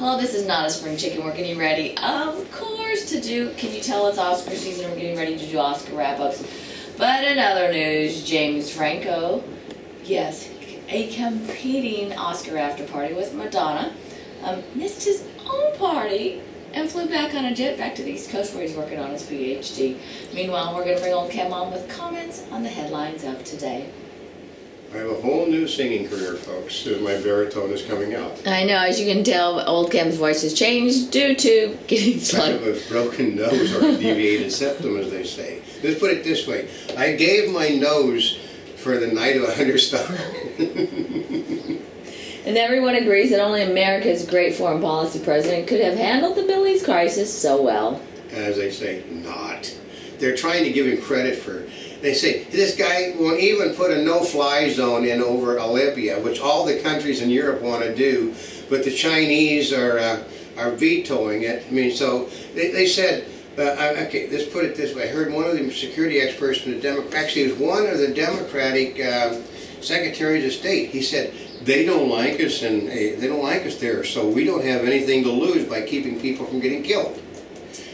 Hello, this is not a spring chicken. We're getting ready, of course, to do, can you tell it's Oscar season? We're getting ready to do Oscar wrap-ups. But in other news, James Franco, yes, a competing Oscar after party with Madonna, missed his own party and flew back on a jet back to the East Coast where he's working on his PhD. Meanwhile, we're going to bring Oldecam on with comments on the headlines of today. I have a whole new singing career, folks, as my baritone is coming out. I know, as you can tell, Oldecam's voice has changed due to getting slugged. Kind of a broken nose or a deviated septum, as they say. Let's put it this way. I gave my nose for the night of a thunderstorm. And everyone agrees that only America's great foreign policy president could have handled the Middle East crisis so well. As they say, not. They're trying to give him credit for... They say, this guy won't even put a no-fly zone in over Libya, which all the countries in Europe want to do, but the Chinese are vetoing it. I mean, so they said, okay, let's put it this way. I heard one of the security experts from the actually it was one of the Democratic secretaries of state. He said, they don't like us, and they don't like us there, so we don't have anything to lose by keeping people from getting killed.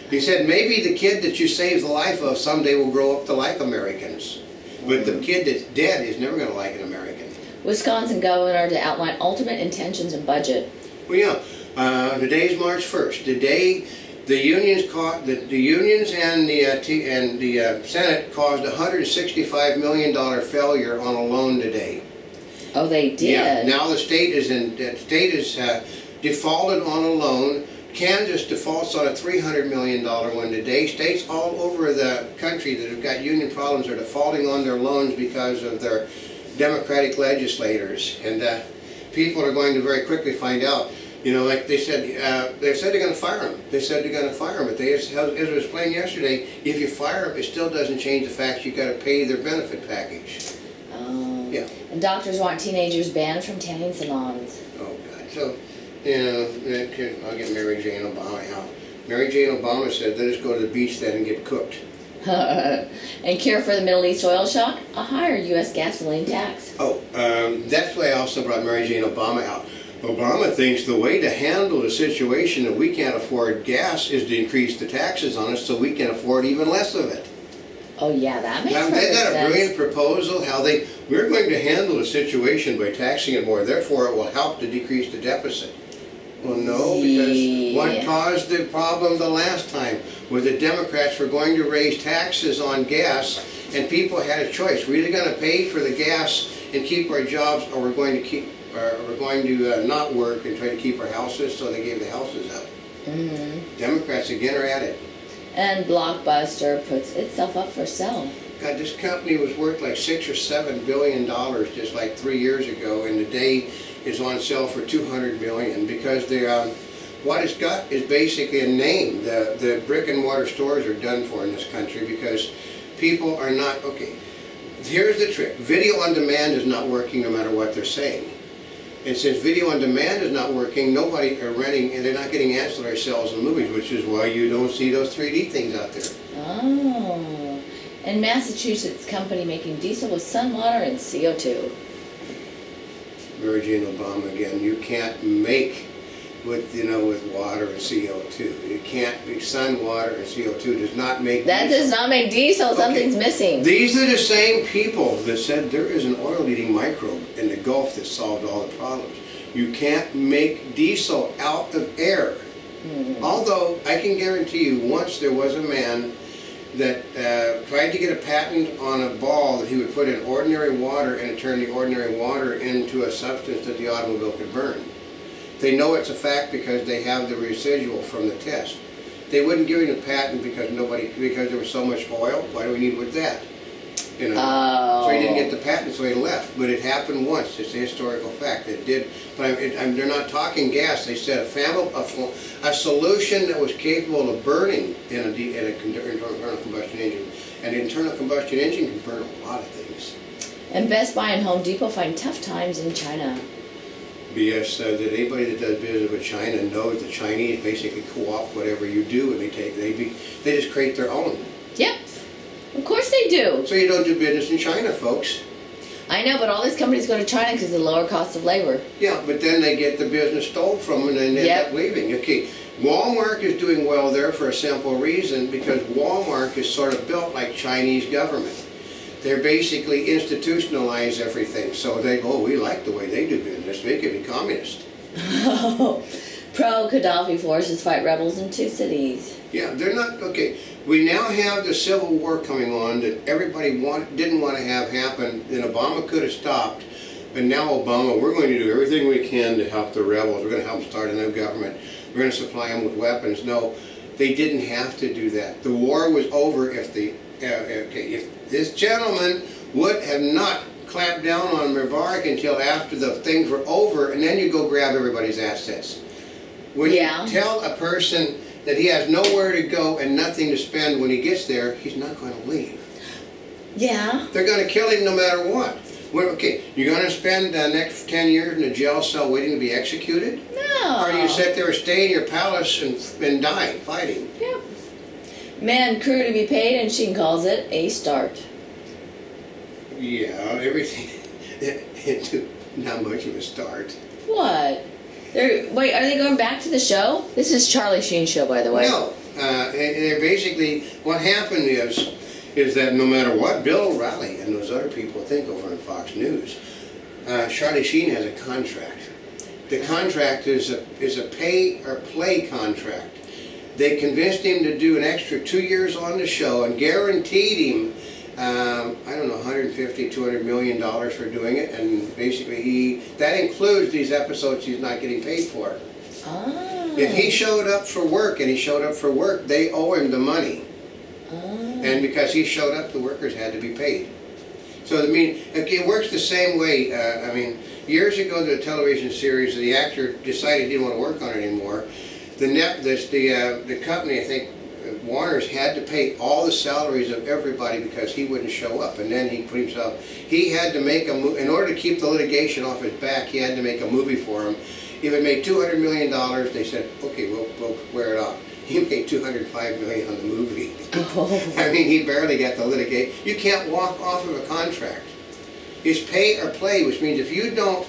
He said, maybe the kid that you saved the life of someday will grow up to like Americans. But the kid that's dead is never going to like an American. Wisconsin governor to outline ultimate intentions and budget. Well, yeah. Today's March 1st. Today, the unions and the Senate caused a $165 million failure on a loan today. Oh, they did? Yeah. Now the state is defaulted on a loan. Kansas defaults on a $300 million one today. States all over the country that have got union problems are defaulting on their loans because of their Democratic legislators. And people are going to very quickly find out, you know, like they said they're going to fire them. They said they're going to fire them. But as it was explained yesterday, if you fire them, it still doesn't change the fact you've got to pay their benefit package. Oh. Yeah. And doctors want teenagers banned from tanning salons. Oh, God. So, you know, I'll get Mary Jane Obama out. Mary Jane Obama said, let us go to the beach then and get cooked. And cure for the Middle East oil shock? A higher U.S. gasoline tax. Oh, that's why I also brought Mary Jane Obama out. Obama thinks the way to handle the situation that we can't afford gas is to increase the taxes on us so we can afford even less of it. Oh yeah, that makes sense. They got a brilliant proposal how we're going to handle the situation by taxing it more, therefore it will help to decrease the deficit. Well, no, because what caused the problem the last time was the Democrats were going to raise taxes on gas, and people had a choice. We're either going to pay for the gas and keep our jobs, or we're going to not work and try to keep our houses. So they gave the houses up. Democrats again are at it. And Blockbuster puts itself up for sale. God, this company was worth like $6 or $7 billion just like 3 years ago, and today is on sale for $200 million because what it's got is basically a name. The brick and mortar stores are done for in this country because people are not, okay, here's the trick. Video on demand is not working no matter what they're saying. And since video on demand is not working, nobody are renting, and they're not getting ancillary sales in movies, which is why you don't see those 3D things out there. Oh. And Massachusetts company making diesel with sun water and CO2. Mary Jane Obama again. You can't make with water and CO2. You can't make sun, water, and CO2 does not make that diesel. Does not make diesel. Something's missing. These are the same people that said there is an oil-eating microbe in the Gulf that solved all the problems. You can't make diesel out of air. Although I can guarantee you, once there was a man that tried to get a patent on a ball that he would put in ordinary water and it turned the ordinary water into a substance that the automobile could burn. They know it's a fact because they have the residual from the test. They wouldn't give him a patent because there was so much oil. Why do we need with that? You know. So he didn't get the patent, so he left. But it happened once. It's a historical fact. It did. But they're not talking gas. They said a solution that was capable of burning in an internal combustion engine. An internal combustion engine can burn a lot of things. And Best Buy and Home Depot find tough times in China. BS that anybody that does business with China knows the Chinese basically co-opt whatever you do, and they just create their own. Yep, of course they do. So you don't do business in China, folks. I know, but all these companies go to China because of the lower cost of labor. Yeah, but then they get the business stole from them and then they end up leaving. Okay, Walmart is doing well there for a simple reason, because Walmart is sort of built like Chinese government. They're basically institutionalize everything, so they go, oh, we like the way they do business, they could be communist. Pro-Gaddafi forces fight rebels in 2 cities. Yeah, they're not, okay, we now have the civil war coming on that everybody didn't want to have happen, and Obama could have stopped, but now Obama, we're going to do everything we can to help the rebels, we're going to help them start a new government, we're going to supply them with weapons. No, they didn't have to do that. The war was over if if this gentleman would have not clamped down on Mubarak until after the things were over, and then you go grab everybody's assets. When you tell a person that he has nowhere to go and nothing to spend when he gets there, he's not going to leave. Yeah. They're going to kill him no matter what. Well, okay, you're going to spend the next 10 years in a jail cell waiting to be executed? No. Or do you sit there and stay in your palace and die fighting? Yep. Man, crew to be paid, and she calls it a start. Yeah, everything. Not much of a start. What? Wait, are they going back to the show? This is Charlie Sheen's show, by the way. No. They're basically, what happened is that no matter what Bill O'Reilly and those other people think over on Fox News, Charlie Sheen has a contract. The contract is a pay or play contract. They convinced him to do an extra 2 years on the show and guaranteed him, I don't know, $150, $200 million for doing it, and basically that includes these episodes he's not getting paid for. Oh. If he showed up for work and he showed up for work, they owe him the money. Oh. And because he showed up, the workers had to be paid. So, I mean, it works the same way. I mean, years ago, the television series, the actor decided he didn't want to work on it anymore. The company, I think, Warner's had to pay all the salaries of everybody because he wouldn't show up. And then he put himself, he had to make a movie, in order to keep the litigation off his back, he had to make a movie for him. If it made $200 million, they said, okay, we'll wear it off. He made $205 million on the movie. Oh. I mean, he barely got the litigation. You can't walk off of a contract. It's pay or play, which means if you don't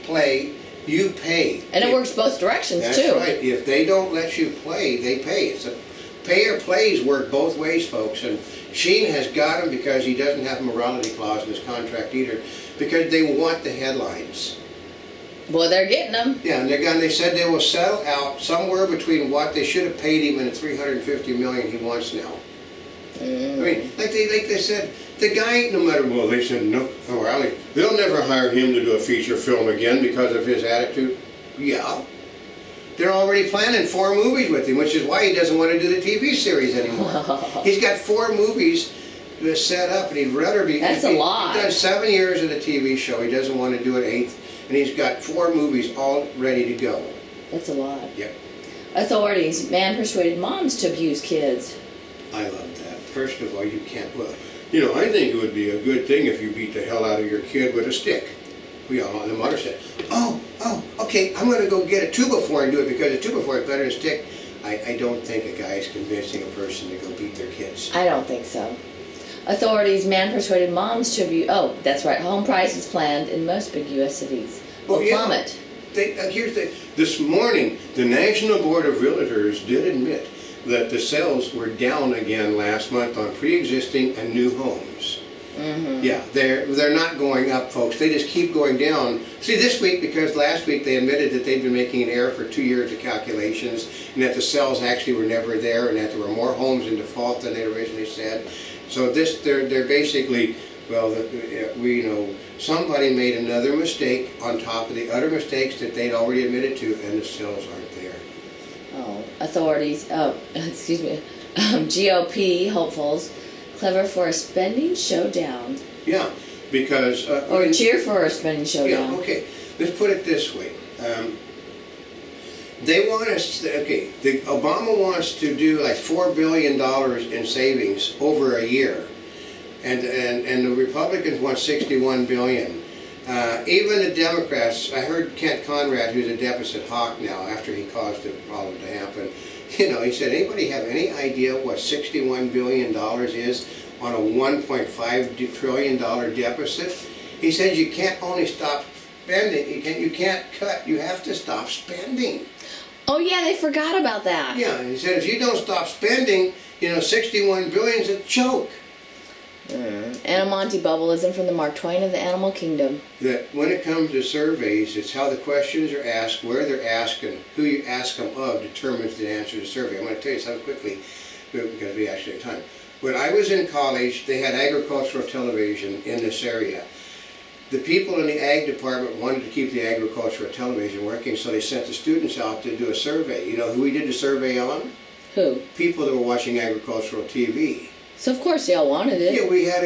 play, you pay. And it works both directions, That's too. That's right. If they don't let you play, they pay. So pay or plays work both ways, folks. And Sheen has got him because he doesn't have a morality clause in his contract either, because they want the headlines. Well, they're getting them. Yeah, and they said they will settle out somewhere between what they should have paid him and the $350 million he wants now. I mean, like they said, the guy, no matter what, they said, no, they'll never hire him to do a feature film again because of his attitude. Yeah. They're already planning 4 movies with him, which is why he doesn't want to do the TV series anymore. He's got 4 movies set up, and he'd rather be... That's a lot. He's done 7 years of the TV show. He doesn't want to do an 8th, and he's got 4 movies all ready to go. That's a lot. Yep. Authorities. Man persuaded moms to abuse kids. I love that. First of all, you can't... Well, you know, I think it would be a good thing if you beat the hell out of your kid with a stick. We all on the mother said, oh, okay, I'm going to go get a 2x4 and do it because a 2x4 is better than a stick. I don't think a guy is convincing a person to go beat their kids. I don't think so. Authorities. Man persuaded moms to abuse... Oh, that's right. Home prices planned in most big U.S. cities will plummet. Here's the... This morning, the National Board of Realtors did admit that the sales were down again last month on pre-existing and new homes. Yeah, they're not going up, folks. They just keep going down. See, this week, because last week they admitted that they'd been making an error for 2 years of calculations, and that the sales actually were never there, and that there were more homes in default than they originally said. So they're basically, well, we know somebody made another mistake on top of the other mistakes that they'd already admitted to, and the sales aren't there. Oh, authorities. Oh, excuse me. GOP hopefuls. Clever for a spending showdown. Yeah, because... or cheer for a spending showdown. Yeah, okay. Let's put it this way. They want us... Okay, Obama wants to do like $4 billion in savings over a year. And the Republicans want $61 billion. Even the Democrats... I heard Kent Conrad, who's a deficit hawk now, after he caused the problem to happen... You know, he said, anybody have any idea what $61 billion is? on a $1.5 trillion deficit. He said you can't only stop spending, you can't cut, you have to stop spending. Oh yeah, they forgot about that. Yeah, and he said if you don't stop spending, 61 billion is a joke. And a Monty Bubbleism from the Mark Twain of the Animal Kingdom. That when it comes to surveys, it's how the questions are asked, where they're asked, and who you ask them of determines the answer to the survey. I'm going to tell you something quickly, because we actually have time. When I was in college, they had agricultural television in this area. The people in the ag department wanted to keep the agricultural television working, so they sent the students out to do a survey. You know who we did the survey on? Who? People that were watching agricultural TV. So of course they all wanted it. Yeah, we had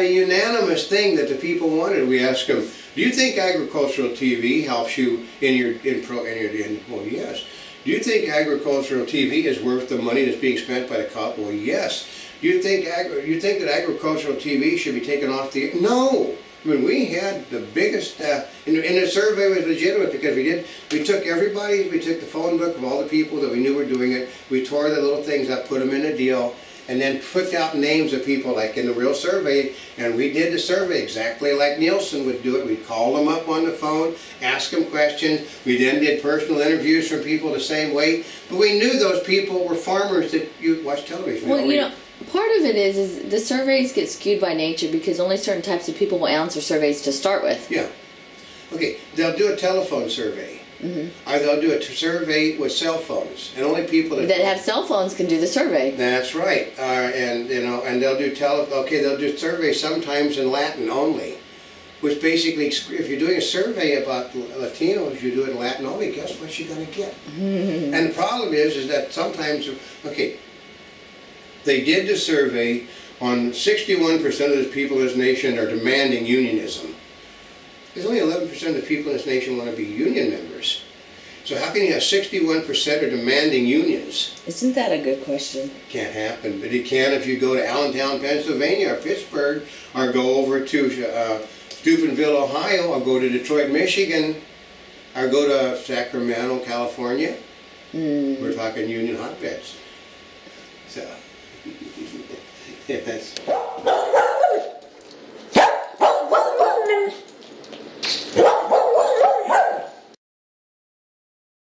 a unanimous thing that the people wanted. We asked them, do you think agricultural TV helps you well, yes. Do you think agricultural TV is worth the money that's being spent by the crop? Well, yes. Do you think that agricultural TV should be taken off the air? No. I mean, we had the biggest, and the survey was legitimate because we took the phone book of all the people that we knew were doing it, we tore the little things up, put them in a deal, and then put out names of people like in the real survey, and we did the survey exactly like Nielsen would do it. We'd call them up on the phone, ask them questions. We then did personal interviews from people the same way, but we knew those people were farmers that you watch television. Well, part of it is the surveys get skewed by nature because only certain types of people will answer surveys to start with. Yeah. Okay, they'll do a telephone survey. Mm-hmm. Or they'll do a survey with cell phones, and only people that have cell phones can do the survey. That's right, and they'll do surveys sometimes in Latin only, which basically, if you're doing a survey about Latinos, you do it in Latin only. Guess what you're going to get? Mm-hmm. And the problem is that sometimes, they did the survey on 61% of the people in this nation are demanding unionism. There's only 11% of the people in this nation want to be union members. So how can you have 61% are demanding unions? Isn't that a good question? Can't happen, but it can if you go to Allentown, Pennsylvania, or Pittsburgh, or go over to Steubenville, Ohio, or go to Detroit, Michigan, or go to Sacramento, California. We're talking union hotbeds. So, yes.